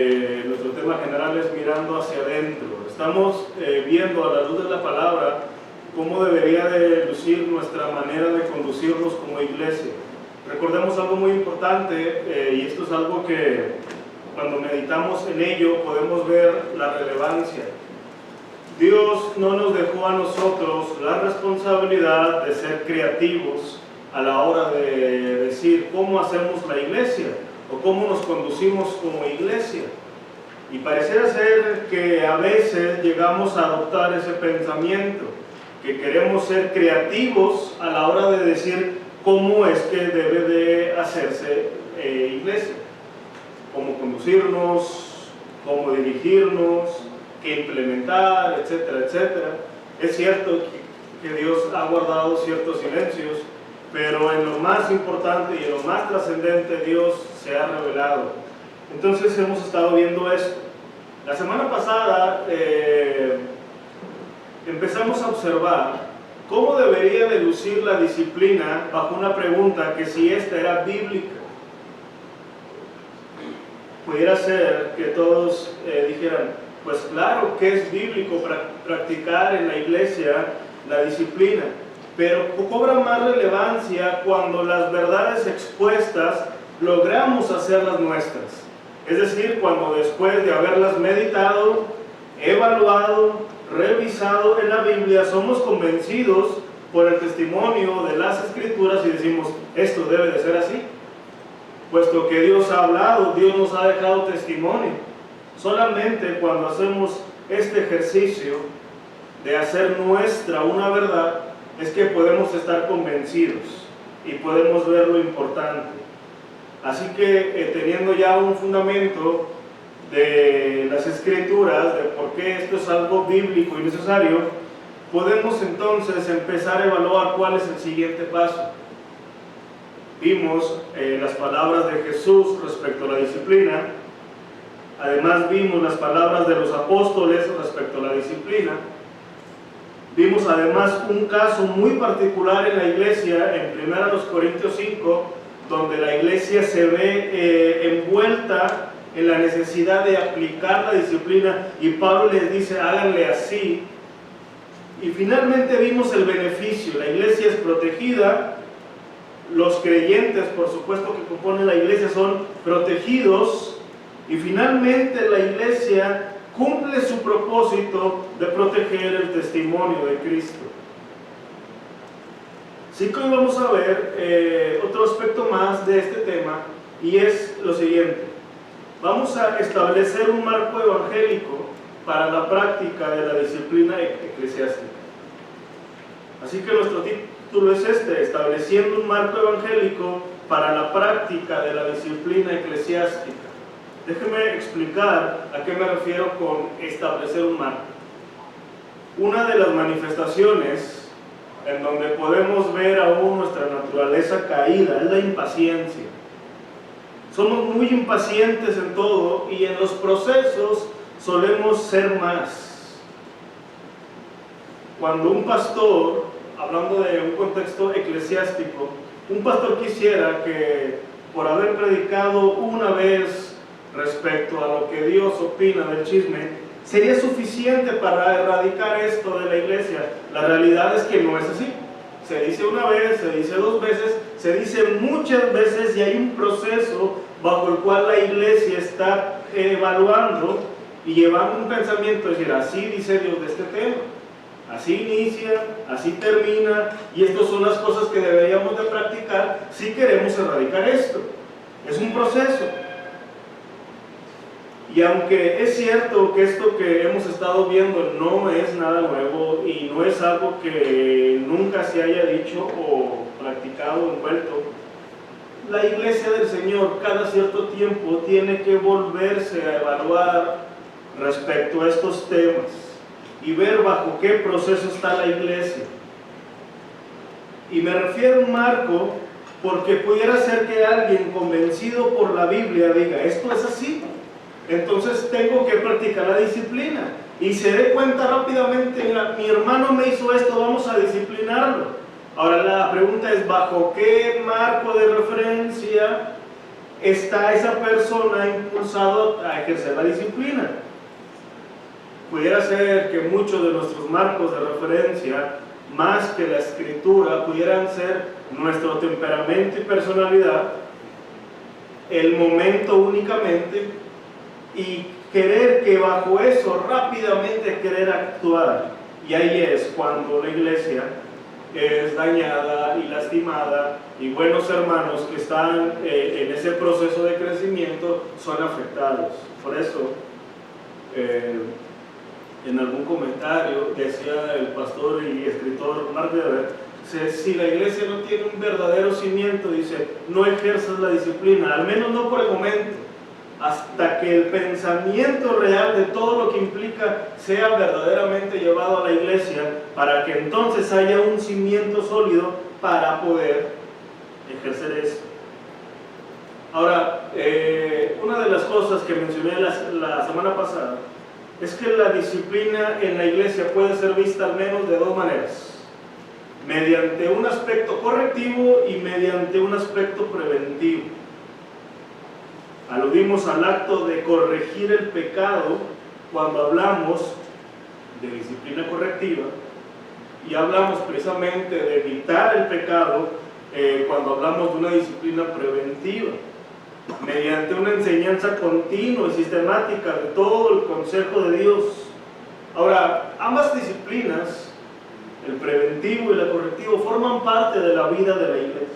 Nuestro tema general es mirando hacia adentro. Estamos viendo a la luz de la palabra cómo debería de lucir nuestra manera de conducirnos como iglesia. Recordemos algo muy importante, y esto es algo que cuando meditamos en ello podemos ver la relevancia. Dios no nos dejó a nosotros la responsabilidad de ser creativos a la hora de decir cómo hacemos la iglesia o cómo nos conducimos como iglesia. Y pareciera ser que a veces llegamos a adoptar ese pensamiento, que queremos ser creativos a la hora de decir cómo es que debe de hacerse iglesia, cómo conducirnos, cómo dirigirnos, qué implementar, etcétera, etcétera. Es cierto que Dios ha guardado ciertos silencios, pero en lo más importante y en lo más trascendente Dios se ha revelado. Entonces hemos estado viendo esto. La semana pasada empezamos a observar cómo debería de lucir la disciplina bajo una pregunta que si esta era bíblica. Pudiera ser que todos dijeran, pues claro que es bíblico practicar en la iglesia la disciplina, pero cobra más relevancia cuando las verdades expuestas logramos hacerlas nuestras. Es decir, cuando después de haberlas meditado, evaluado, revisado en la Biblia, somos convencidos por el testimonio de las Escrituras y decimos, esto debe de ser así. Puesto que Dios ha hablado, Dios nos ha dejado testimonio. Solamente cuando hacemos este ejercicio de hacer nuestra una verdad, es que podemos estar convencidos y podemos ver lo importante. Así que teniendo ya un fundamento de las Escrituras, de por qué esto es algo bíblico y necesario, podemos entonces empezar a evaluar cuál es el siguiente paso. Vimos las palabras de Jesús respecto a la disciplina, además vimos las palabras de los apóstoles respecto a la disciplina. Vimos además un caso muy particular en la iglesia, en 1 Corintios 5, donde la iglesia se ve envuelta en la necesidad de aplicar la disciplina y Pablo les dice, háganle así. Y finalmente vimos el beneficio, la iglesia es protegida, los creyentes, por supuesto, que componen la iglesia son protegidos y finalmente la iglesia cumple su propósito de proteger el testimonio de Cristo. Así que hoy vamos a ver otro aspecto más de este tema y es lo siguiente. Vamos a establecer un marco evangélico para la práctica de la disciplina eclesiástica. Así que nuestro título es este, estableciendo un marco evangélico para la práctica de la disciplina eclesiástica. Déjeme explicar a qué me refiero con establecer un marco. Una de las manifestaciones en donde podemos ver aún nuestra naturaleza caída es la impaciencia. Somos muy impacientes en todo y en los procesos solemos ser más. Cuando un pastor, hablando de un contexto eclesiástico, un pastor quisiera que por haber predicado una vez respecto a lo que Dios opina del chisme, sería suficiente para erradicar esto de la iglesia. La realidad es que no es así. Se dice una vez, se dice dos veces, se dice muchas veces y hay un proceso bajo el cual la iglesia está evaluando y llevando un pensamiento, es decir, así dice Dios de este tema. Así inicia, así termina y estas son las cosas que deberíamos de practicar si queremos erradicar esto. Es un proceso. Y aunque es cierto que esto que hemos estado viendo no es nada nuevo y no es algo que nunca se haya dicho o practicado o envuelto, la iglesia del Señor cada cierto tiempo tiene que volverse a evaluar respecto a estos temas y ver bajo qué proceso está la iglesia. Y me refiero a un marco porque pudiera ser que alguien convencido por la Biblia diga, esto es así. Entonces tengo que practicar la disciplina y se dé cuenta rápidamente, mira, mi hermano me hizo esto, vamos a disciplinarlo. Ahora la pregunta es, ¿bajo qué marco de referencia está esa persona impulsado a ejercer la disciplina. Pudiera ser que muchos de nuestros marcos de referencia, más que la escritura, pudieran ser nuestro temperamento y personalidad, el momento únicamente, y querer que bajo eso rápidamente querer actuar. Y ahí es cuando la iglesia es dañada y lastimada, y buenos hermanos que están en ese proceso de crecimiento son afectados. Por eso, en algún comentario decía el pastor y escritor Mark Dever, si la iglesia no tiene un verdadero cimiento, dice, no ejerzas la disciplina, al menos no por el momento, hasta que el pensamiento real de todo lo que implica sea verdaderamente llevado a la iglesia, para que entonces haya un cimiento sólido para poder ejercer eso. Ahora, una de las cosas que mencioné la semana pasada es que la disciplina en la iglesia puede ser vista al menos de dos maneras: mediante un aspecto correctivo y mediante un aspecto preventivo. Aludimos al acto de corregir el pecado cuando hablamos de disciplina correctiva, y hablamos precisamente de evitar el pecado cuando hablamos de una disciplina preventiva, mediante una enseñanza continua y sistemática de todo el consejo de Dios. Ahora, ambas disciplinas, el preventivo y el correctivo, forman parte de la vida de la iglesia,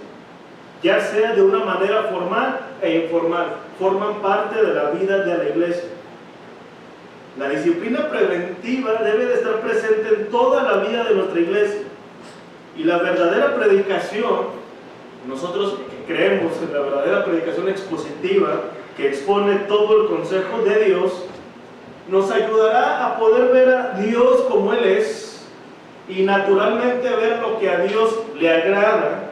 ya sea de una manera formal e informal, forman parte de la vida de la iglesia. La disciplina preventiva debe de estar presente en toda la vida de nuestra iglesia, y la verdadera predicación, nosotros creemos en la verdadera predicación expositiva que expone todo el consejo de Dios, nos ayudará a poder ver a Dios como Él es, y naturalmente ver lo que a Dios le agrada,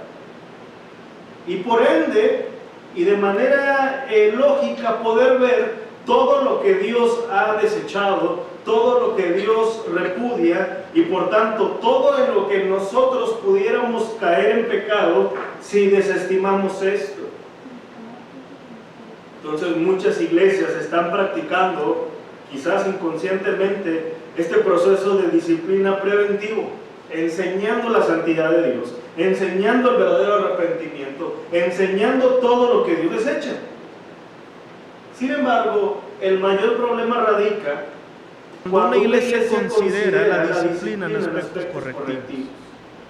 y por ende y de manera lógica poder ver todo lo que Dios ha desechado, todo lo que Dios repudia, y por tanto todo en lo que nosotros pudiéramos caer en pecado si desestimamos esto. Entonces muchas iglesias están practicando, quizás inconscientemente, este proceso de disciplina preventivo, enseñando la santidad de Dios, enseñando el verdadero arrepentimiento, enseñando todo lo que Dios desecha. Sin embargo, el mayor problema radica cuando una iglesia considera la disciplina en aspectos correctivos.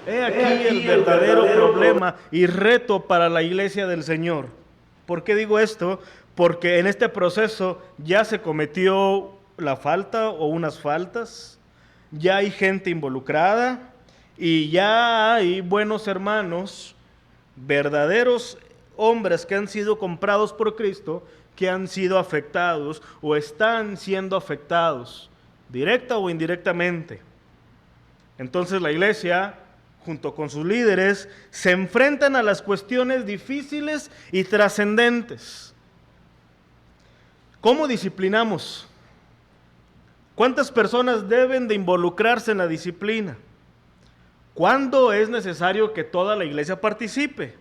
He aquí el verdadero problema y reto para la iglesia del Señor. ¿Por qué digo esto? Porque en este proceso ya se cometió la falta o unas faltas, ya hay gente involucrada y ya hay buenos hermanos, verdaderos hombres que han sido comprados por Cristo, que han sido afectados o están siendo afectados, directa o indirectamente. Entonces la iglesia, junto con sus líderes, se enfrentan a las cuestiones difíciles y trascendentes. ¿Cómo disciplinamos? ¿Cuántas personas deben de involucrarse en la disciplina? ¿Cuándo es necesario que toda la iglesia participe?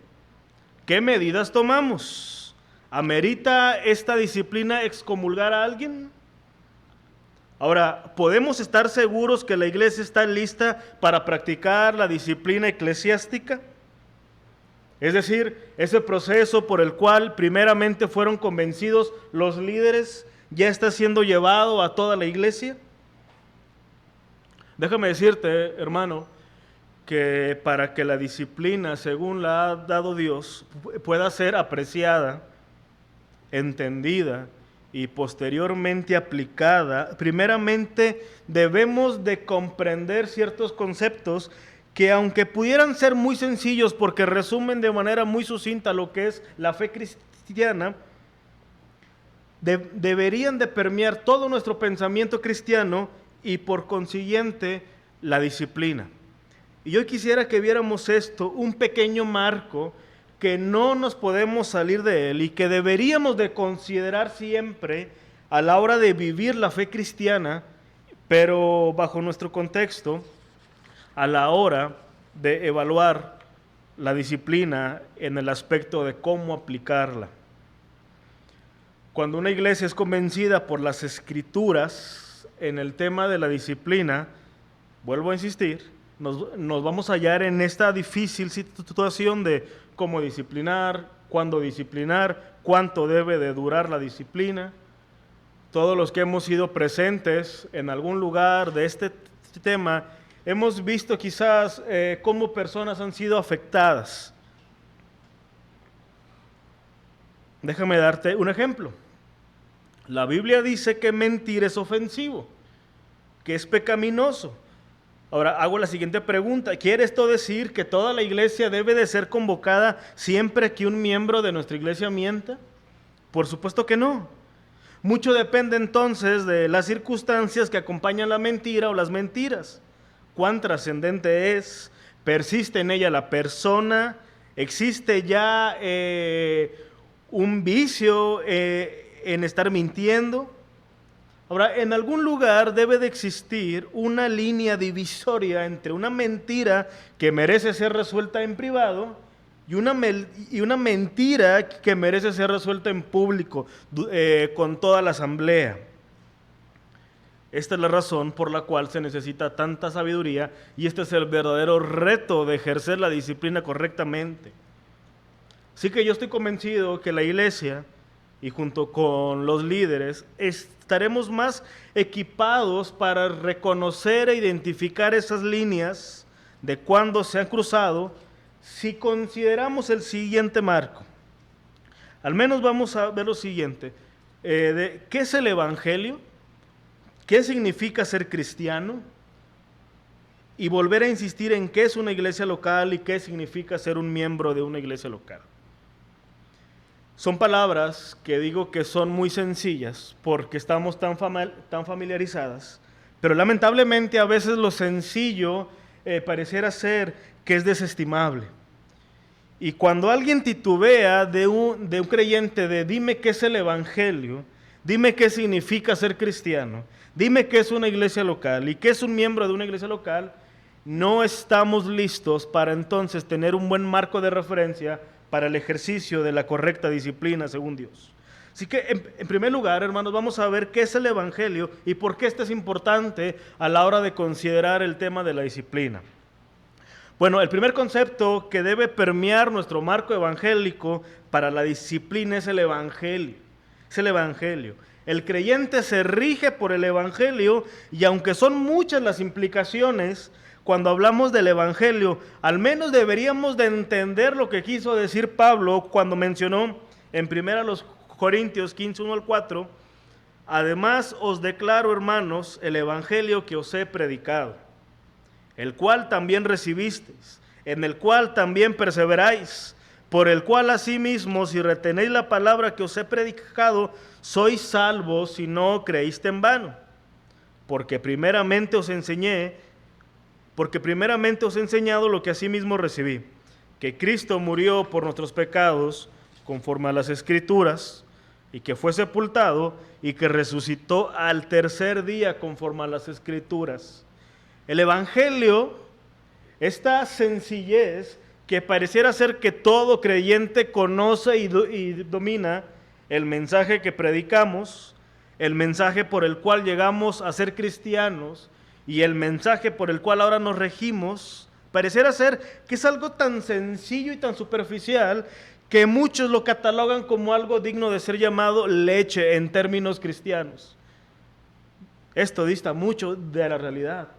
¿Qué medidas tomamos? ¿Amerita esta disciplina excomulgar a alguien? Ahora, ¿podemos estar seguros que la iglesia está lista para practicar la disciplina eclesiástica? Es decir, ese proceso por el cual primeramente fueron convencidos los líderes, ¿ya está siendo llevado a toda la iglesia? Déjame decirte, hermano, que para que la disciplina, según la ha dado Dios, pueda ser apreciada, entendida y posteriormente aplicada, primeramente debemos de comprender ciertos conceptos que, aunque pudieran ser muy sencillos porque resumen de manera muy sucinta lo que es la fe cristiana, deberían de permear todo nuestro pensamiento cristiano y por consiguiente la disciplina. Y yo quisiera que viéramos esto, un pequeño marco que no nos podemos salir de él y que deberíamos de considerar siempre a la hora de vivir la fe cristiana, pero bajo nuestro contexto, a la hora de evaluar la disciplina en el aspecto de cómo aplicarla. Cuando una iglesia es convencida por las Escrituras en el tema de la disciplina, vuelvo a insistir, nos vamos a hallar en esta difícil situación de cómo disciplinar, cuándo disciplinar, cuánto debe de durar la disciplina. Todos los que hemos sido presentes en algún lugar de este tema, hemos visto quizás cómo personas han sido afectadas. Déjame darte un ejemplo. La Biblia dice que mentir es ofensivo, que es pecaminoso. Ahora hago la siguiente pregunta: ¿quiere esto decir que toda la iglesia debe de ser convocada siempre que un miembro de nuestra iglesia mienta? Por supuesto que no. Mucho depende entonces de las circunstancias que acompañan la mentira o las mentiras. ¿Cuán trascendente es? ¿Persiste en ella la persona? ¿Existe ya un vicio en estar mintiendo? Ahora, en algún lugar debe de existir una línea divisoria entre una mentira que merece ser resuelta en privado y una mentira que merece ser resuelta en público, con toda la asamblea. Esta es la razón por la cual se necesita tanta sabiduría, y este es el verdadero reto de ejercer la disciplina correctamente. Así que yo estoy convencido que la iglesia, y junto con los líderes, estaremos más equipados para reconocer e identificar esas líneas de cuando se han cruzado, si consideramos el siguiente marco. Al menos vamos a ver lo siguiente: ¿qué es el Evangelio? ¿Qué significa ser cristiano? Y volver a insistir en qué es una iglesia local y qué significa ser un miembro de una iglesia local. Son palabras que digo que son muy sencillas porque estamos tan familiarizadas, pero lamentablemente a veces lo sencillo pareciera ser que es desestimable. Y cuando alguien titubea de un creyente de dime qué es el Evangelio, dime qué significa ser cristiano, dime qué es una iglesia local y qué es un miembro de una iglesia local, no estamos listos para entonces tener un buen marco de referencia para el ejercicio de la correcta disciplina según Dios. Así que, en primer lugar, hermanos, vamos a ver qué es el Evangelio y por qué esto es importante a la hora de considerar el tema de la disciplina. Bueno, el primer concepto que debe permear nuestro marco evangélico para la disciplina es el Evangelio. Es el Evangelio. El creyente se rige por el Evangelio, y aunque son muchas las implicaciones, cuando hablamos del Evangelio, al menos deberíamos de entender lo que quiso decir Pablo cuando mencionó en 1 Corintios 15, 1 al 4, además os declaro, hermanos, el Evangelio que os he predicado, el cual también recibisteis, en el cual también perseveráis, por el cual asimismo, si retenéis la palabra que os he predicado, sois salvos si no creíste en vano, porque primeramente os he enseñado lo que asimismo recibí, que Cristo murió por nuestros pecados conforme a las Escrituras, y que fue sepultado y que resucitó al tercer día conforme a las Escrituras. El Evangelio, esta sencillez que pareciera ser que todo creyente conoce y domina, el mensaje que predicamos, el mensaje por el cual llegamos a ser cristianos y el mensaje por el cual ahora nos regimos, pareciera ser que es algo tan sencillo y tan superficial que muchos lo catalogan como algo digno de ser llamado leche en términos cristianos. Esto dista mucho de la realidad.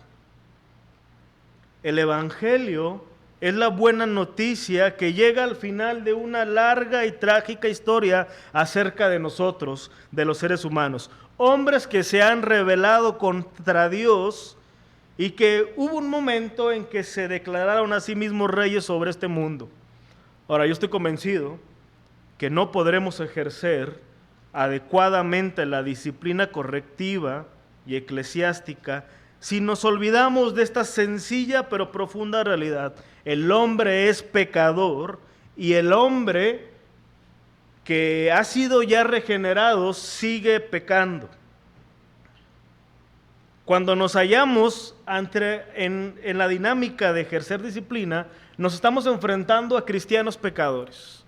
El Evangelio es la buena noticia que llega al final de una larga y trágica historia acerca de nosotros, de los seres humanos. Hombres que se han rebelado contra Dios y que hubo un momento en que se declararon a sí mismos reyes sobre este mundo. Ahora, yo estoy convencido que no podremos ejercer adecuadamente la disciplina correctiva y eclesiástica si nos olvidamos de esta sencilla pero profunda realidad. El hombre es pecador y el hombre que ha sido ya regenerado sigue pecando. Cuando nos hallamos en la dinámica de ejercer disciplina, nos estamos enfrentando a cristianos pecadores.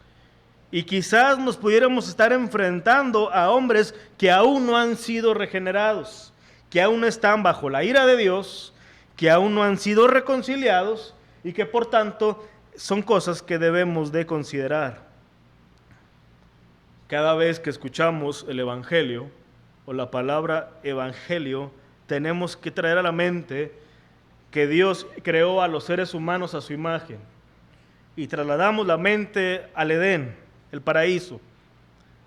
Y quizás nos pudiéramos estar enfrentando a hombres que aún no han sido regenerados, que aún están bajo la ira de Dios, que aún no han sido reconciliados y que por tanto son cosas que debemos de considerar. Cada vez que escuchamos el Evangelio o la palabra Evangelio, tenemos que traer a la mente que Dios creó a los seres humanos a su imagen y trasladamos la mente al Edén, el paraíso.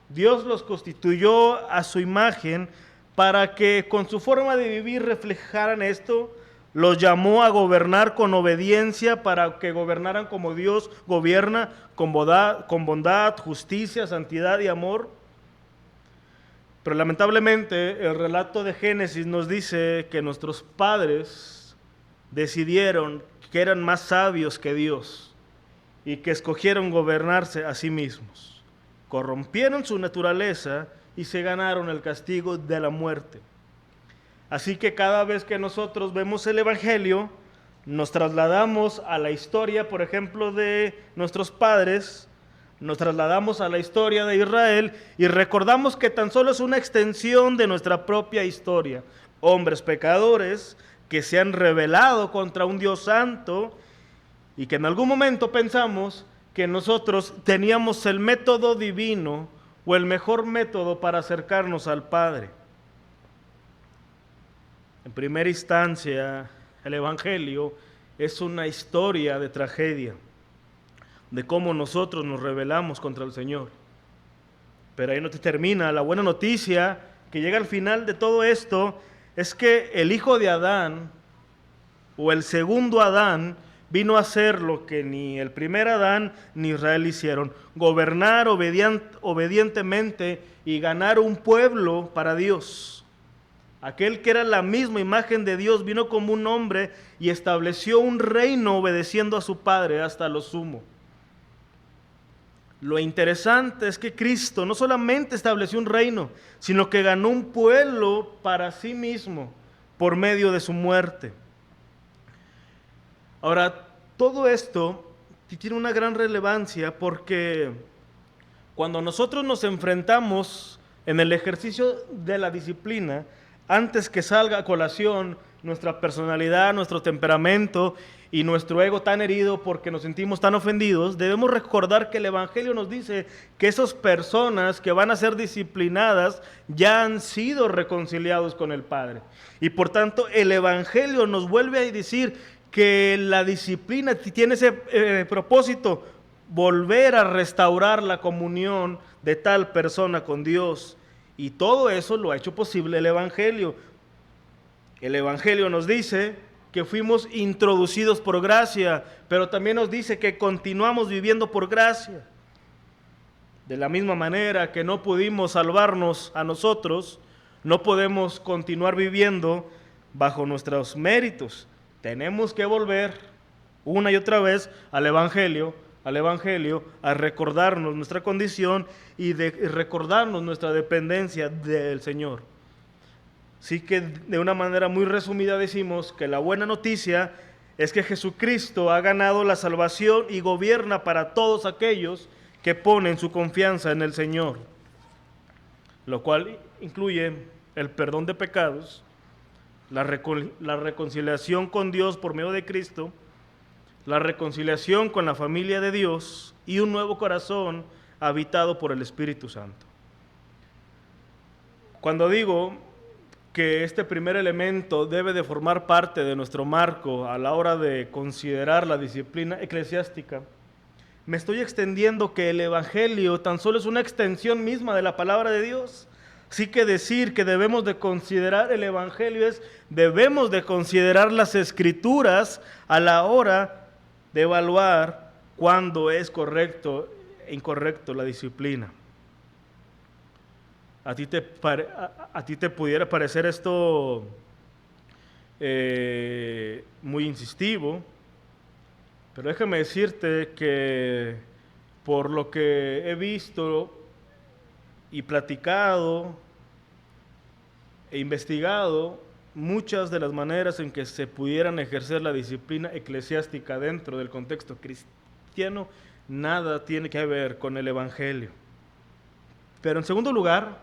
Dios los constituyó a su imagen para que con su forma de vivir reflejaran esto. Los llamó a gobernar con obediencia para que gobernaran como Dios gobierna, con bondad, justicia, santidad y amor. Pero lamentablemente el relato de Génesis nos dice que nuestros padres decidieron que eran más sabios que Dios y que escogieron gobernarse a sí mismos. Corrompieron su naturaleza y se ganaron el castigo de la muerte. Así que cada vez que nosotros vemos el Evangelio, nos trasladamos a la historia, por ejemplo, de nuestros padres, nos trasladamos a la historia de Israel y recordamos que tan solo es una extensión de nuestra propia historia. Hombres pecadores que se han rebelado contra un Dios santo y que en algún momento pensamos que nosotros teníamos el método divino o el mejor método para acercarnos al Padre. En primera instancia, el Evangelio es una historia de tragedia, de cómo nosotros nos rebelamos contra el Señor. Pero ahí no te termina. La buena noticia que llega al final de todo esto es que el hijo de Adán, o el segundo Adán, vino a hacer lo que ni el primer Adán ni Israel hicieron: gobernar obedientemente y ganar un pueblo para Dios. Aquel que era la misma imagen de Dios vino como un hombre y estableció un reino obedeciendo a su Padre hasta lo sumo. Lo interesante es que Cristo no solamente estableció un reino, sino que ganó un pueblo para sí mismo por medio de su muerte. Ahora, todo esto tiene una gran relevancia porque cuando nosotros nos enfrentamos en el ejercicio de la disciplina, antes que salga a colación nuestra personalidad, nuestro temperamento y nuestro ego tan herido porque nos sentimos tan ofendidos, debemos recordar que el Evangelio nos dice que esas personas que van a ser disciplinadas ya han sido reconciliados con el Padre. Y por tanto el Evangelio nos vuelve a decir que la disciplina tiene ese propósito: volver a restaurar la comunión de tal persona con Dios. Y todo eso lo ha hecho posible el Evangelio. El Evangelio nos dice que fuimos introducidos por gracia, pero también nos dice que continuamos viviendo por gracia. De la misma manera que no pudimos salvarnos a nosotros, no podemos continuar viviendo bajo nuestros méritos. Tenemos que volver una y otra vez al Evangelio, a recordarnos nuestra condición y de recordarnos nuestra dependencia del Señor. Así que de una manera muy resumida decimos que la buena noticia es que Jesucristo ha ganado la salvación y gobierna para todos aquellos que ponen su confianza en el Señor, lo cual incluye el perdón de pecados, la reconciliación con Dios por medio de Cristo, la reconciliación con la familia de Dios y un nuevo corazón habitado por el Espíritu Santo. Cuando digo que este primer elemento debe de formar parte de nuestro marco a la hora de considerar la disciplina eclesiástica, me estoy extendiendo que el Evangelio tan solo es una extensión misma de la palabra de Dios. Así que decir que debemos de considerar el Evangelio es, debemos de considerar las Escrituras a la hora de evaluar cuándo es correcto e incorrecto la disciplina. ¿A ti te pudiera parecer esto muy insistivo? Pero déjame decirte que por lo que he visto y platicado e investigado, muchas de las maneras en que se pudieran ejercer la disciplina eclesiástica dentro del contexto cristiano nada tiene que ver con el Evangelio. Pero en segundo lugar,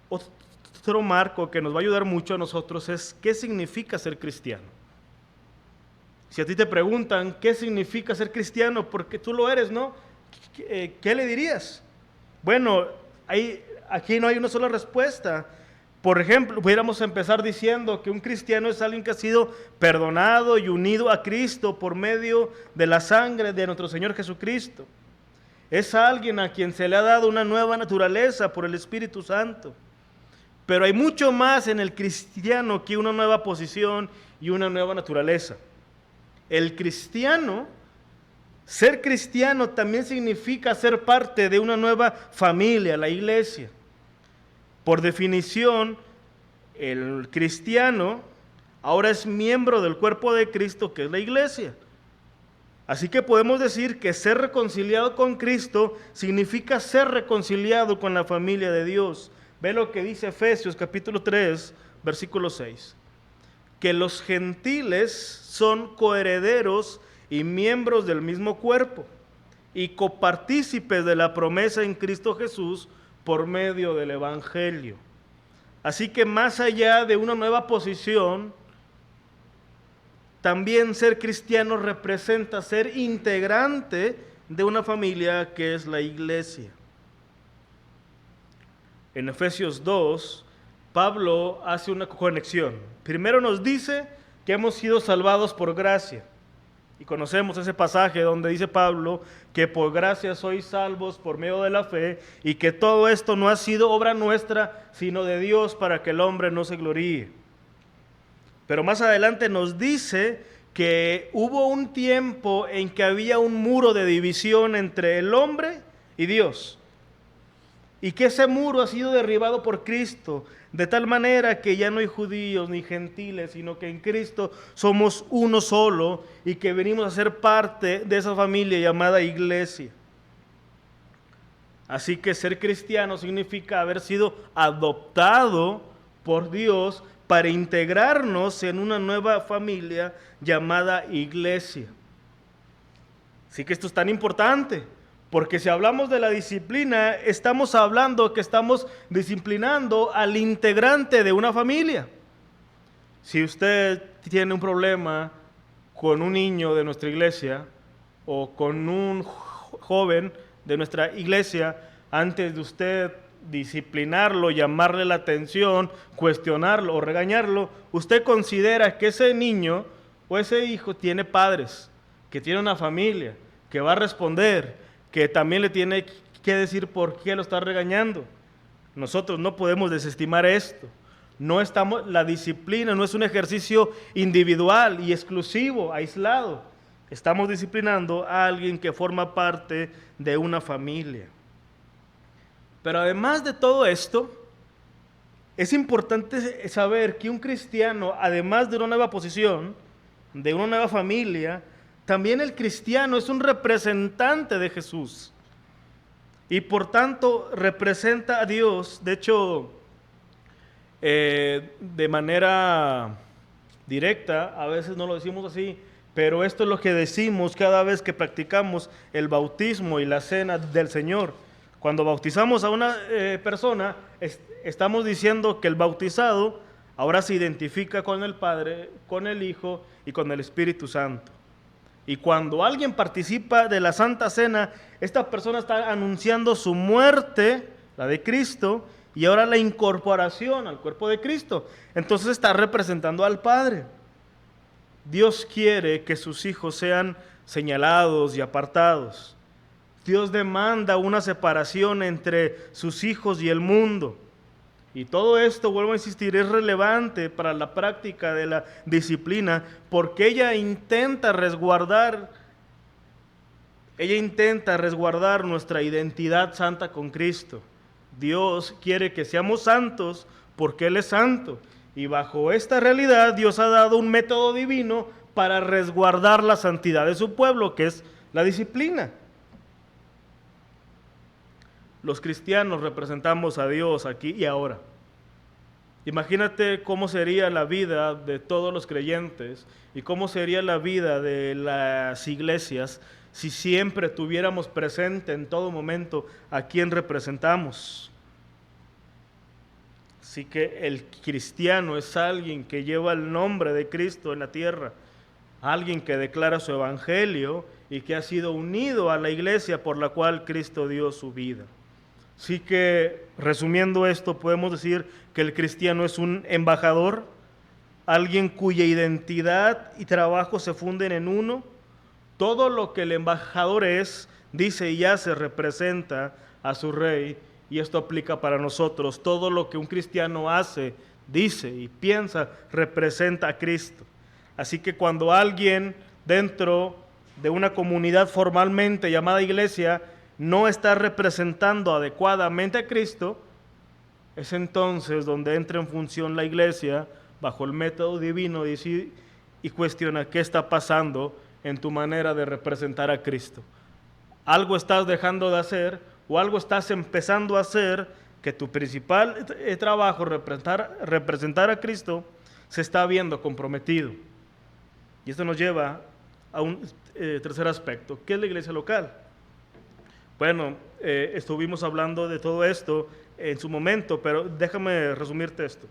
otro marco que nos va a ayudar mucho a nosotros es qué significa ser cristiano. Si a ti te preguntan qué significa ser cristiano, porque tú lo eres, ¿no? ¿Qué le dirías? Bueno, aquí no hay una sola respuesta. Por ejemplo, pudiéramos empezar diciendo que un cristiano es alguien que ha sido perdonado y unido a Cristo por medio de la sangre de nuestro Señor Jesucristo. Es alguien a quien se le ha dado una nueva naturaleza por el Espíritu Santo. Pero hay mucho más en el cristiano que una nueva posición y una nueva naturaleza. El cristiano, ser cristiano también significa ser parte de una nueva familia, la iglesia. Por definición, el cristiano ahora es miembro del cuerpo de Cristo, que es la iglesia. Así que podemos decir que ser reconciliado con Cristo significa ser reconciliado con la familia de Dios. Ve lo que dice Efesios capítulo 3, versículo 6. Que los gentiles son coherederos y miembros del mismo cuerpo y copartícipes de la promesa en Cristo Jesús por medio del Evangelio. Así que más allá de una nueva posición, también ser cristiano representa ser integrante de una familia que es la iglesia. En Efesios 2, Pablo hace una conexión. Primero nos dice que hemos sido salvados por gracia. Y conocemos ese pasaje donde dice Pablo que por gracia sois salvos por medio de la fe y que todo esto no ha sido obra nuestra, sino de Dios para que el hombre no se gloríe. Pero más adelante nos dice que hubo un tiempo en que había un muro de división entre el hombre y Dios. Y que ese muro ha sido derribado por Cristo, de tal manera que ya no hay judíos ni gentiles, sino que en Cristo somos uno solo y que venimos a ser parte de esa familia llamada iglesia. Así que ser cristiano significa haber sido adoptado por Dios para integrarnos en una nueva familia llamada iglesia. Así que esto es tan importante. Porque si hablamos de la disciplina, estamos hablando que estamos disciplinando al integrante de una familia. Si usted tiene un problema con un niño de nuestra iglesia o con un joven de nuestra iglesia, antes de usted disciplinarlo, llamarle la atención, cuestionarlo o regañarlo, usted considera que ese niño o ese hijo tiene padres, que tiene una familia, que va a responder, que también le tiene que decir por qué lo está regañando. Nosotros no podemos desestimar esto. La disciplina no es un ejercicio individual y exclusivo, aislado. Estamos disciplinando a alguien que forma parte de una familia. Pero además de todo esto, es importante saber que un cristiano, además de una nueva posición, de una nueva familia, también el cristiano es un representante de Jesús y por tanto representa a Dios. De hecho, de manera directa, a veces no lo decimos así, pero esto es lo que decimos cada vez que practicamos el bautismo y la cena del Señor. Cuando bautizamos a una persona, estamos diciendo que el bautizado ahora se identifica con el Padre, con el Hijo y con el Espíritu Santo. Y cuando alguien participa de la Santa Cena, esta persona está anunciando su muerte, la de Cristo, y ahora la incorporación al cuerpo de Cristo. Entonces está representando al Padre. Dios quiere que sus hijos sean señalados y apartados. Dios demanda una separación entre sus hijos y el mundo. Y todo esto, vuelvo a insistir, es relevante para la práctica de la disciplina porque ella intenta resguardar nuestra identidad santa con Cristo. Dios quiere que seamos santos porque Él es santo. Y bajo esta realidad Dios ha dado un método divino para resguardar la santidad de su pueblo, que es la disciplina. Los cristianos representamos a Dios aquí y ahora. Imagínate cómo sería la vida de todos los creyentes y cómo sería la vida de las iglesias si siempre tuviéramos presente en todo momento a quién representamos. Así que el cristiano es alguien que lleva el nombre de Cristo en la tierra, alguien que declara su evangelio y que ha sido unido a la iglesia por la cual Cristo dio su vida. Así que, resumiendo esto, podemos decir que el cristiano es un embajador, alguien cuya identidad y trabajo se funden en uno. Todo lo que el embajador es, dice y hace, representa a su rey, y esto aplica para nosotros. Todo lo que un cristiano hace, dice y piensa, representa a Cristo. Así que cuando alguien dentro de una comunidad formalmente llamada iglesia no está representando adecuadamente a Cristo, es entonces donde entra en función la iglesia bajo el método divino y cuestiona qué está pasando en tu manera de representar a Cristo. Algo estás dejando de hacer o algo estás empezando a hacer que tu principal trabajo, representar a Cristo, se está viendo comprometido. Y esto nos lleva a un tercer aspecto. ¿Qué es la iglesia local? Bueno, estuvimos hablando de todo esto en su momento, pero déjame resumirte esto.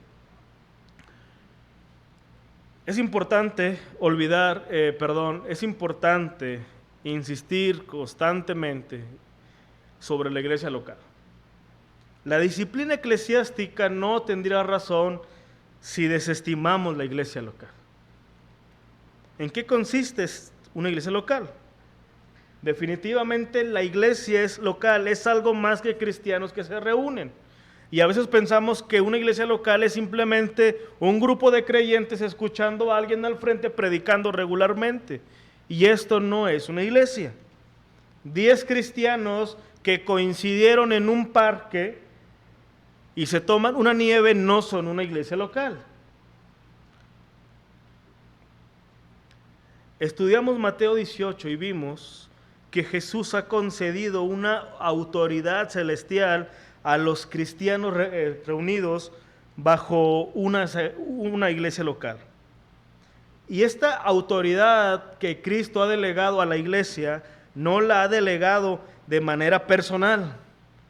Es importante es importante insistir constantemente sobre la iglesia local. La disciplina eclesiástica no tendría razón si desestimamos la iglesia local. ¿En qué consiste una iglesia local? Definitivamente la iglesia local es algo más que cristianos que se reúnen. Y a veces pensamos que una iglesia local es simplemente un grupo de creyentes escuchando a alguien al frente predicando regularmente. Y esto no es una iglesia. 10 cristianos que coincidieron en un parque y se toman una nieve no son una iglesia local. Estudiamos Mateo 18 y vimos que Jesús ha concedido una autoridad celestial a los cristianos reunidos bajo una iglesia local. Y esta autoridad que Cristo ha delegado a la iglesia, no la ha delegado de manera personal,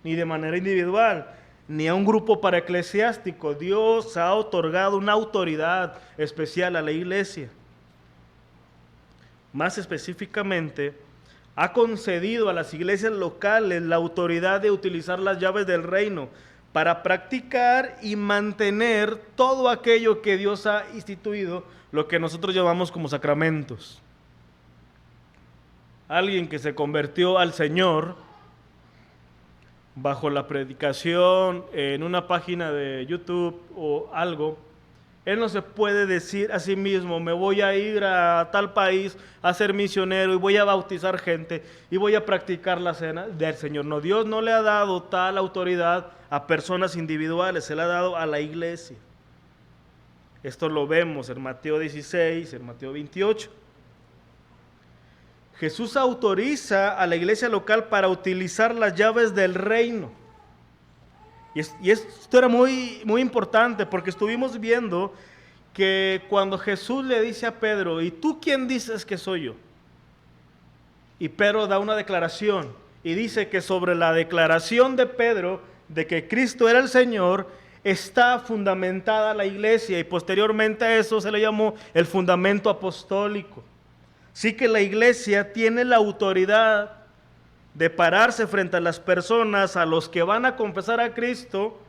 ni de manera individual, ni a un grupo paraeclesiástico. Dios ha otorgado una autoridad especial a la iglesia. Más específicamente, ha concedido a las iglesias locales la autoridad de utilizar las llaves del reino para practicar y mantener todo aquello que Dios ha instituido, lo que nosotros llamamos como sacramentos. Alguien que se convirtió al Señor bajo la predicación en una página de YouTube o algo, él no se puede decir a sí mismo, me voy a ir a tal país a ser misionero y voy a bautizar gente y voy a practicar la cena del Señor. No, Dios no le ha dado tal autoridad a personas individuales, se la ha dado a la iglesia. Esto lo vemos en Mateo 16, en Mateo 28. Jesús autoriza a la iglesia local para utilizar las llaves del reino. Y esto era muy, muy importante porque estuvimos viendo que cuando Jesús le dice a Pedro, ¿y tú quién dices que soy yo? Y Pedro da una declaración y dice que sobre la declaración de Pedro de que Cristo era el Señor está fundamentada la iglesia, y posteriormente a eso se le llamó el fundamento apostólico. Así que la iglesia tiene la autoridad de pararse frente a las personas a los que van a confesar a Cristo,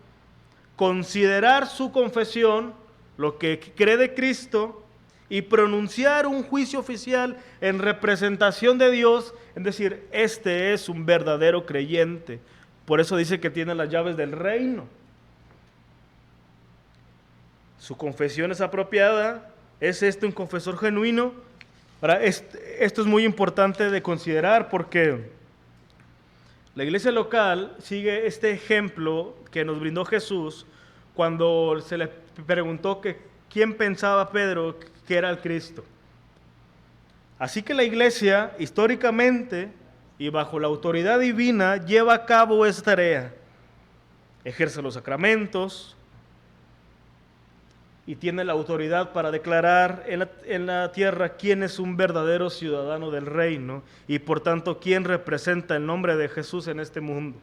considerar su confesión, lo que cree de Cristo, y pronunciar un juicio oficial en representación de Dios, es decir, este es un verdadero creyente. Por eso dice que tiene las llaves del reino. Su confesión es apropiada. ¿Es este un confesor genuino? Ahora, esto es muy importante de considerar porque la iglesia local sigue este ejemplo que nos brindó Jesús cuando se le preguntó que quién pensaba Pedro que era el Cristo. Así que la iglesia, históricamente y bajo la autoridad divina, lleva a cabo esta tarea. Ejerce los sacramentos, y tiene la autoridad para declarar en la tierra quién es un verdadero ciudadano del reino y por tanto quién representa el nombre de Jesús en este mundo.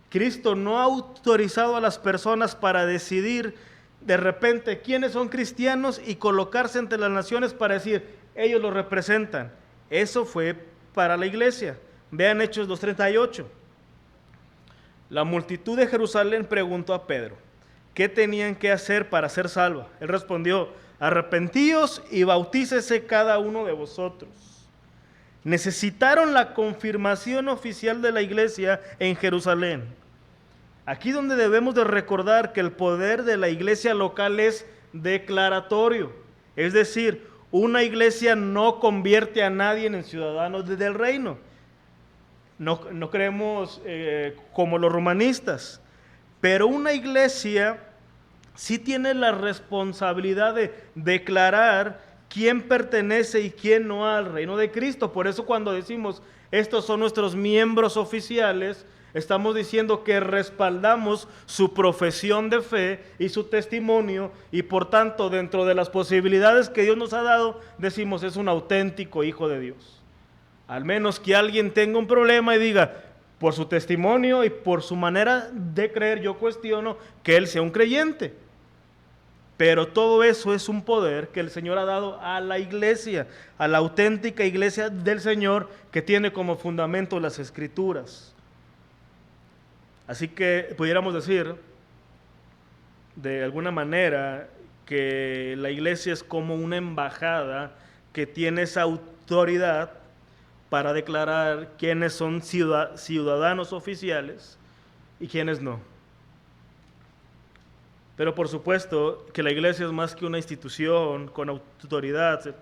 Cristo no ha autorizado a las personas para decidir de repente quiénes son cristianos y colocarse entre las naciones para decir, ellos lo representan. Eso fue para la iglesia. Vean Hechos 2:38. La multitud de Jerusalén preguntó a Pedro, ¿qué tenían que hacer para ser salva? Él respondió, arrepentíos y bautícese cada uno de vosotros. Necesitaron la confirmación oficial de la iglesia en Jerusalén. Aquí donde debemos de recordar que el poder de la iglesia local es declaratorio. Es decir, una iglesia no convierte a nadie en ciudadanos del reino. No creemos como los romanistas. Pero una iglesia sí tiene la responsabilidad de declarar quién pertenece y quién no al reino de Cristo. Por eso cuando decimos, estos son nuestros miembros oficiales, estamos diciendo que respaldamos su profesión de fe y su testimonio y por tanto dentro de las posibilidades que Dios nos ha dado, decimos es un auténtico hijo de Dios. Al menos que alguien tenga un problema y diga, por su testimonio y por su manera de creer, yo cuestiono que él sea un creyente. Pero todo eso es un poder que el Señor ha dado a la iglesia, a la auténtica iglesia del Señor que tiene como fundamento las Escrituras. Así que pudiéramos decir, de alguna manera, que la iglesia es como una embajada que tiene esa autoridad para declarar quiénes son ciudadanos oficiales y quiénes no. Pero por supuesto que la iglesia es más que una institución con autoridad,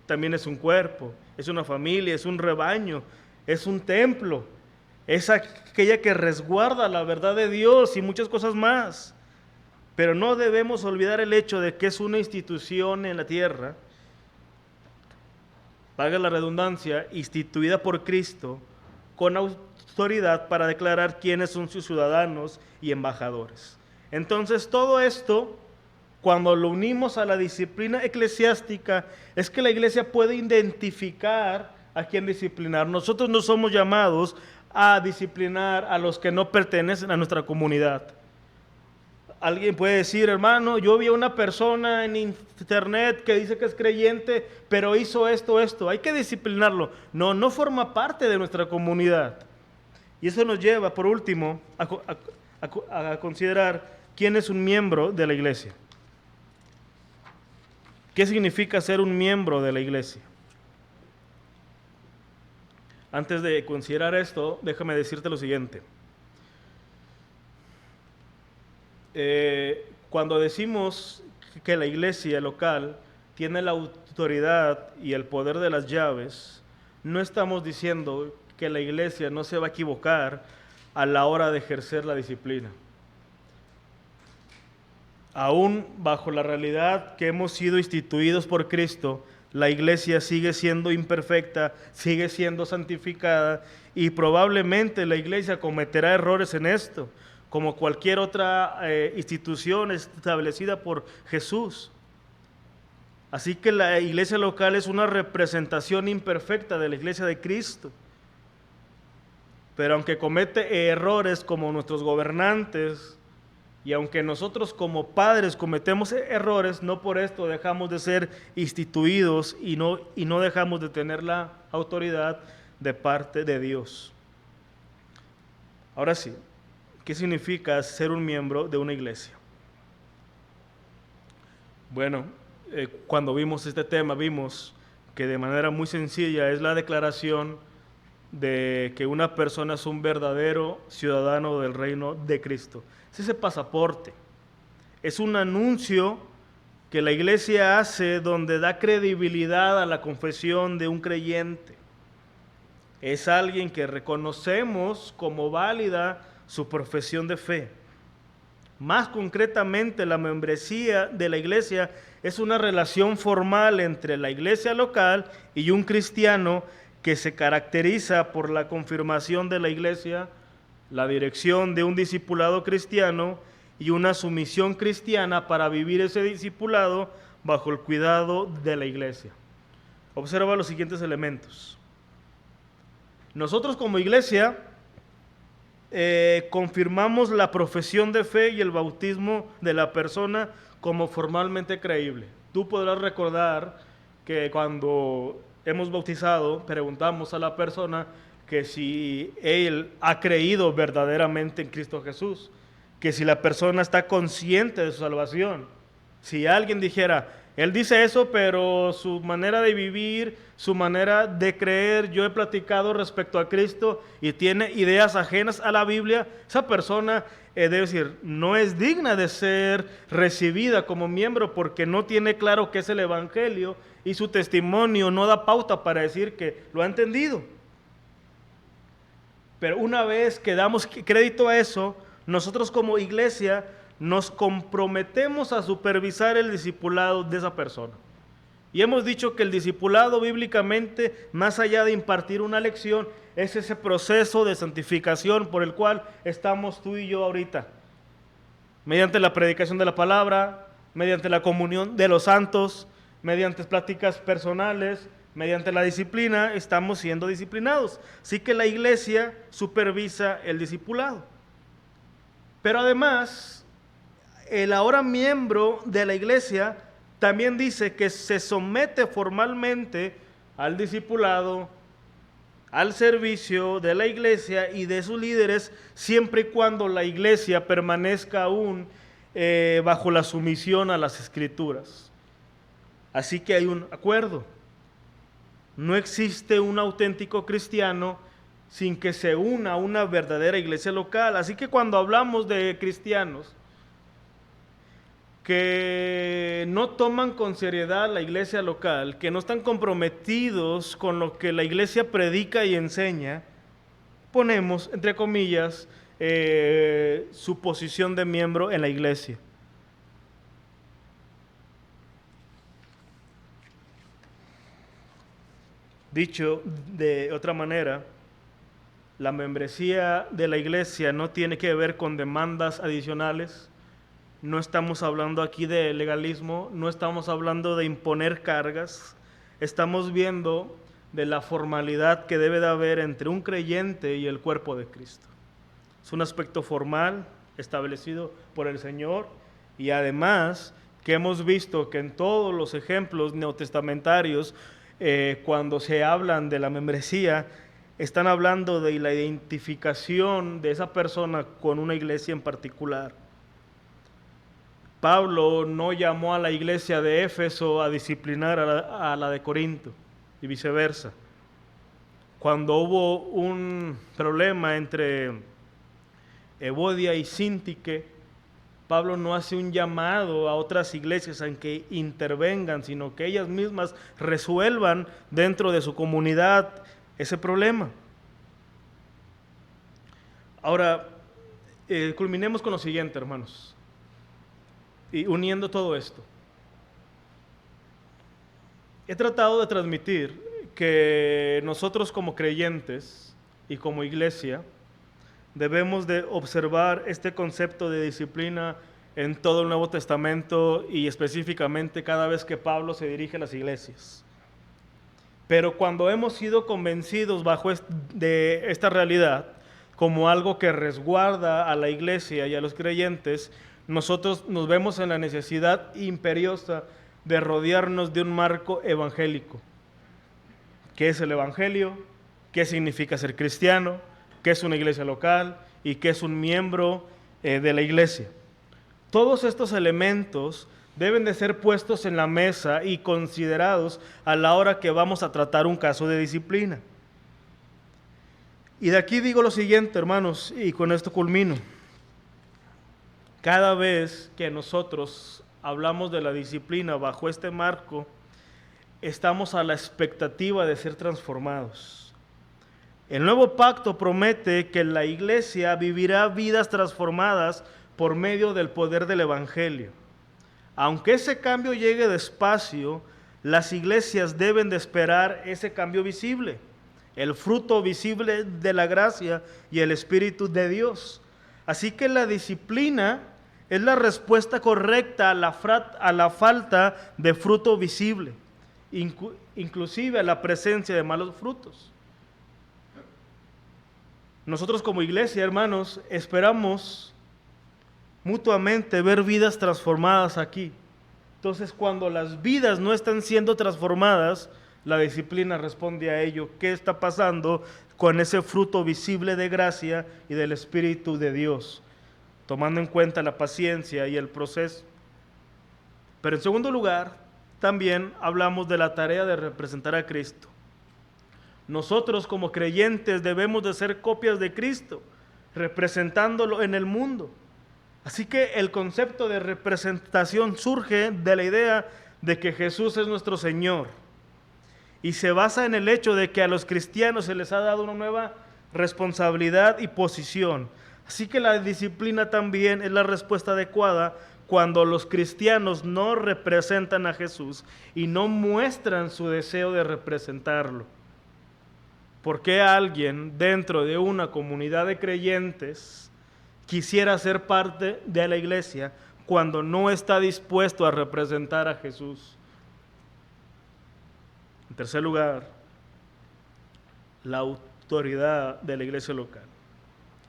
también es un cuerpo, es una familia, es un rebaño, es un templo, es aquella que resguarda la verdad de Dios y muchas cosas más. Pero no debemos olvidar el hecho de que es una institución en la tierra, valga la redundancia, instituida por Cristo, con autoridad para declarar quiénes son sus ciudadanos y embajadores. Entonces todo esto, cuando lo unimos a la disciplina eclesiástica, es que la iglesia puede identificar a quién disciplinar. Nosotros no somos llamados a disciplinar a los que no pertenecen a nuestra comunidad. Alguien puede decir, hermano, yo vi a una persona en internet que dice que es creyente, pero hizo esto, hay que disciplinarlo. No forma parte de nuestra comunidad. Y eso nos lleva, por último, a considerar quién es un miembro de la iglesia. ¿Qué significa ser un miembro de la iglesia? Antes de considerar esto, déjame decirte lo siguiente. Cuando decimos que la iglesia local tiene la autoridad y el poder de las llaves, no estamos diciendo que la iglesia no se va a equivocar a la hora de ejercer la disciplina. Aún bajo la realidad que hemos sido instituidos por Cristo, la iglesia sigue siendo imperfecta, sigue siendo santificada y probablemente la iglesia cometerá errores en esto, como cualquier otra institución establecida por Jesús. Así que la iglesia local es una representación imperfecta de la iglesia de Cristo. Pero aunque comete errores como nuestros gobernantes, y aunque nosotros como padres cometemos errores, no por esto dejamos de ser instituidos y no dejamos de tener la autoridad de parte de Dios. Ahora sí, ¿qué significa ser un miembro de una iglesia? Bueno, cuando vimos este tema, vimos que de manera muy sencilla es la declaración de que una persona es un verdadero ciudadano del reino de Cristo. Es ese pasaporte. Es un anuncio que la iglesia hace donde da credibilidad a la confesión de un creyente. Es alguien que reconocemos como válida su profesión de fe. Más concretamente, la membresía de la iglesia es una relación formal entre la iglesia local y un cristiano que se caracteriza por la confirmación de la iglesia, la dirección de un discipulado cristiano y una sumisión cristiana para vivir ese discipulado bajo el cuidado de la iglesia. Observa los siguientes elementos. Nosotros como iglesia confirmamos la profesión de fe y el bautismo de la persona como formalmente creíble. Tú podrás recordar que cuando hemos bautizado, preguntamos a la persona que si él ha creído verdaderamente en Cristo Jesús, que si la persona está consciente de su salvación. Si alguien dijera, él dice eso, pero su manera de vivir, su manera de creer, yo he platicado respecto a Cristo y tiene ideas ajenas a la Biblia, esa persona debe decir, no es digna de ser recibida como miembro porque no tiene claro qué es el Evangelio y su testimonio no da pauta para decir que lo ha entendido. Pero una vez que damos crédito a eso, nosotros como iglesia nos comprometemos a supervisar el discipulado de esa persona. Y hemos dicho que el discipulado bíblicamente, más allá de impartir una lección, es ese proceso de santificación por el cual estamos tú y yo ahorita. Mediante la predicación de la palabra, mediante la comunión de los santos, mediante pláticas personales, mediante la disciplina, estamos siendo disciplinados. Así que la iglesia supervisa el discipulado. Pero además, el ahora miembro de la iglesia también dice que se somete formalmente al discipulado, al servicio de la iglesia y de sus líderes, siempre y cuando la iglesia permanezca aún bajo la sumisión a las Escrituras. Así que hay un acuerdo. No existe un auténtico cristiano sin que se una a una verdadera iglesia local. Así que cuando hablamos de cristianos que no toman con seriedad la iglesia local, que no están comprometidos con lo que la iglesia predica y enseña, ponemos, entre comillas, su posición de miembro en la iglesia. Dicho de otra manera, la membresía de la iglesia no tiene que ver con demandas adicionales. No estamos hablando aquí de legalismo, no estamos hablando de imponer cargas. Estamos viendo de la formalidad que debe de haber entre un creyente y el cuerpo de Cristo. Es un aspecto formal establecido por el Señor y además que hemos visto que en todos los ejemplos neotestamentarios, cuando se hablan de la membresía, están hablando de la identificación de esa persona con una iglesia en particular. Pablo no llamó a la iglesia de Éfeso a disciplinar a la de Corinto y viceversa. Cuando hubo un problema entre Evodia y Síntique, Pablo no hace un llamado a otras iglesias en que intervengan, sino que ellas mismas resuelvan dentro de su comunidad ese problema. Ahora, culminemos con lo siguiente, hermanos. Y uniendo todo esto, he tratado de transmitir que nosotros como creyentes y como iglesia debemos de observar este concepto de disciplina en todo el Nuevo Testamento y específicamente cada vez que Pablo se dirige a las iglesias. Pero cuando hemos sido convencidos de esta realidad como algo que resguarda a la iglesia y a los creyentes, nosotros nos vemos en la necesidad imperiosa de rodearnos de un marco evangélico. ¿Qué es el evangelio? ¿Qué significa ser cristiano? ¿Qué es una iglesia local? ¿Y qué es un miembro de la iglesia? Todos estos elementos deben de ser puestos en la mesa y considerados a la hora que vamos a tratar un caso de disciplina. Y de aquí digo lo siguiente, hermanos, y con esto culmino. Cada vez que nosotros hablamos de la disciplina bajo este marco, estamos a la expectativa de ser transformados. El nuevo pacto promete que la iglesia vivirá vidas transformadas por medio del poder del evangelio. Aunque ese cambio llegue despacio, las iglesias deben de esperar ese cambio visible, el fruto visible de la gracia y el Espíritu de Dios. Así que la disciplina es la respuesta correcta a la falta de fruto visible, inclusive a la presencia de malos frutos. Nosotros como iglesia, hermanos, esperamos mutuamente ver vidas transformadas aquí. Entonces, cuando las vidas no están siendo transformadas, la disciplina responde a ello. ¿Qué está pasando con ese fruto visible de gracia y del Espíritu de Dios? Tomando en cuenta la paciencia y el proceso. Pero en segundo lugar, también hablamos de la tarea de representar a Cristo. Nosotros como creyentes debemos de ser copias de Cristo, representándolo en el mundo. Así que el concepto de representación surge de la idea de que Jesús es nuestro Señor. Y se basa en el hecho de que a los cristianos se les ha dado una nueva responsabilidad y posición. Así que la disciplina también es la respuesta adecuada cuando los cristianos no representan a Jesús y no muestran su deseo de representarlo. ¿Por qué alguien dentro de una comunidad de creyentes quisiera ser parte de la iglesia cuando no está dispuesto a representar a Jesús? En tercer lugar, la autoridad de la iglesia local.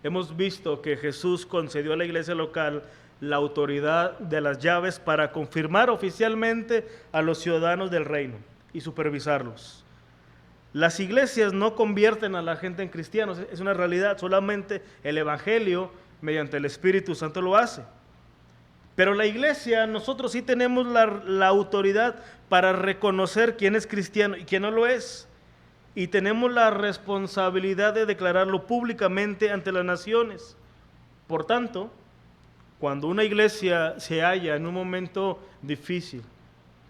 Hemos visto que Jesús concedió a la iglesia local la autoridad de las llaves para confirmar oficialmente a los ciudadanos del reino y supervisarlos. Las iglesias no convierten a la gente en cristianos, es una realidad, solamente el Evangelio mediante el Espíritu Santo lo hace. Pero la iglesia, nosotros sí tenemos la autoridad para reconocer quién es cristiano y quién no lo es. Y tenemos la responsabilidad de declararlo públicamente ante las naciones. Por tanto, cuando una iglesia se halla en un momento difícil,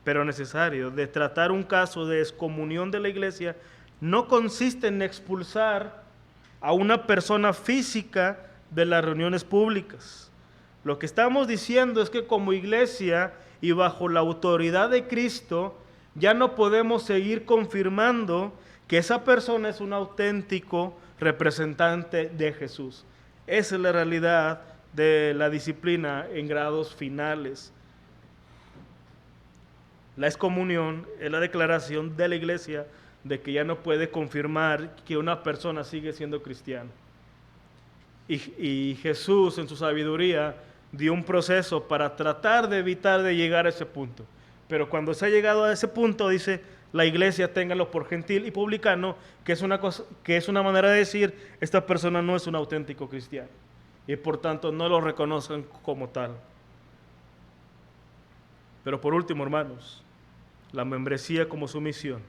pero necesario, de tratar un caso de excomunión de la iglesia, no consiste en expulsar a una persona física de las reuniones públicas. Lo que estamos diciendo es que como iglesia y bajo la autoridad de Cristo, ya no podemos seguir confirmando que esa persona es un auténtico representante de Jesús. Esa es la realidad de la disciplina en grados finales. La excomunión es la declaración de la iglesia de que ya no puede confirmar que una persona sigue siendo cristiana. Y Jesús en su sabiduría dio un proceso para tratar de evitar de llegar a ese punto. Pero cuando se ha llegado a ese punto, dice, la iglesia téngalo por gentil y publicano, que es una manera de decir, esta persona no es un auténtico cristiano. Y por tanto no lo reconozcan como tal. Pero por último, hermanos, la membresía como sumisión.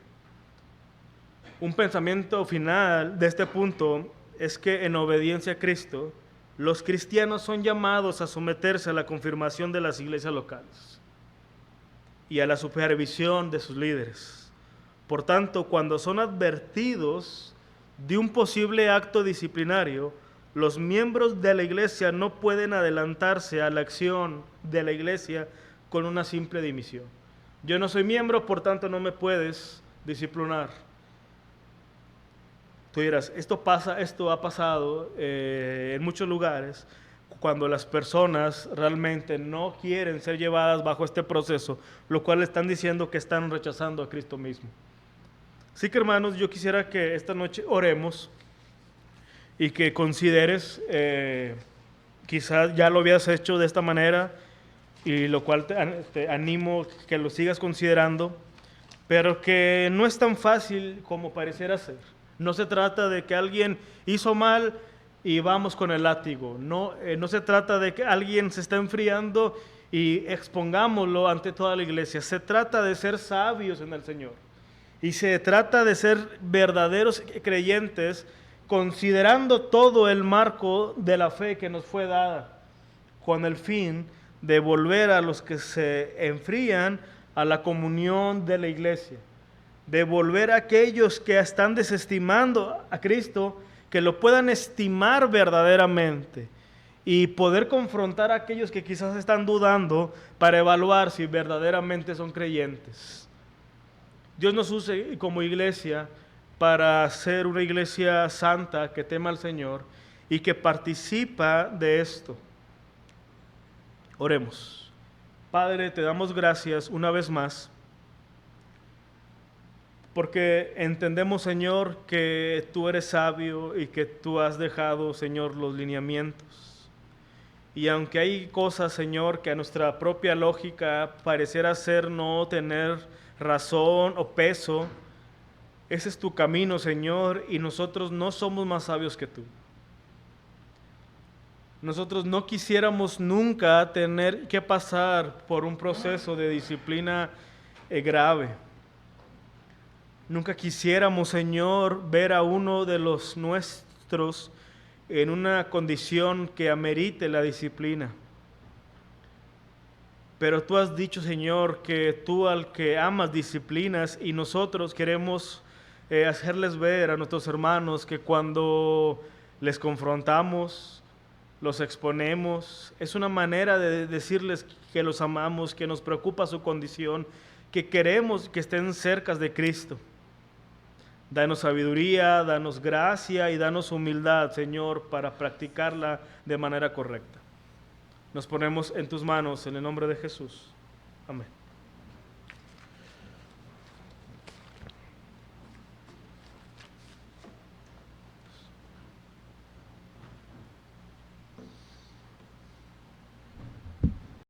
Un pensamiento final de este punto es que en obediencia a Cristo, los cristianos son llamados a someterse a la confirmación de las iglesias locales y a la supervisión de sus líderes. Por tanto, cuando son advertidos de un posible acto disciplinario, los miembros de la iglesia no pueden adelantarse a la acción de la iglesia con una simple dimisión. Yo no soy miembro, por tanto no me puedes disciplinar. Tú dirás, esto ha pasado en muchos lugares cuando las personas realmente no quieren ser llevadas bajo este proceso, lo cual están diciendo que están rechazando a Cristo mismo. Así que hermanos, yo quisiera que esta noche oremos y que consideres, quizás ya lo habías hecho de esta manera, y lo cual te animo que lo sigas considerando, pero que no es tan fácil como pareciera ser. No se trata de que alguien hizo mal y vamos con el látigo. No se trata de que alguien se está enfriando y expongámoslo ante toda la iglesia. Se trata de ser sabios en el Señor. Y se trata de ser verdaderos creyentes, considerando todo el marco de la fe que nos fue dada, con el fin de volver a los que se enfrían a la comunión de la iglesia, de volver a aquellos que están desestimando a Cristo, que lo puedan estimar verdaderamente y poder confrontar a aquellos que quizás están dudando para evaluar si verdaderamente son creyentes. Dios nos use como iglesia para ser una iglesia santa que tema al Señor y que participa de esto. Oremos. Padre, te damos gracias una vez más, porque entendemos, Señor, que tú eres sabio y que tú has dejado, Señor, los lineamientos. Y aunque hay cosas, Señor, que a nuestra propia lógica pareciera ser no tener razón o peso, ese es tu camino, Señor, y nosotros no somos más sabios que tú. Nosotros no quisiéramos nunca tener que pasar por un proceso de disciplina grave. Nunca quisiéramos, Señor, ver a uno de los nuestros en una condición que amerite la disciplina. Pero tú has dicho, Señor, que tú al que amas disciplinas, y nosotros queremos hacerles ver a nuestros hermanos que cuando les confrontamos, los exponemos, es una manera de decirles que los amamos, que nos preocupa su condición, que queremos que estén cerca de Cristo. Danos sabiduría, danos gracia y danos humildad, Señor, para practicarla de manera correcta. Nos ponemos en tus manos en el nombre de Jesús. Amén.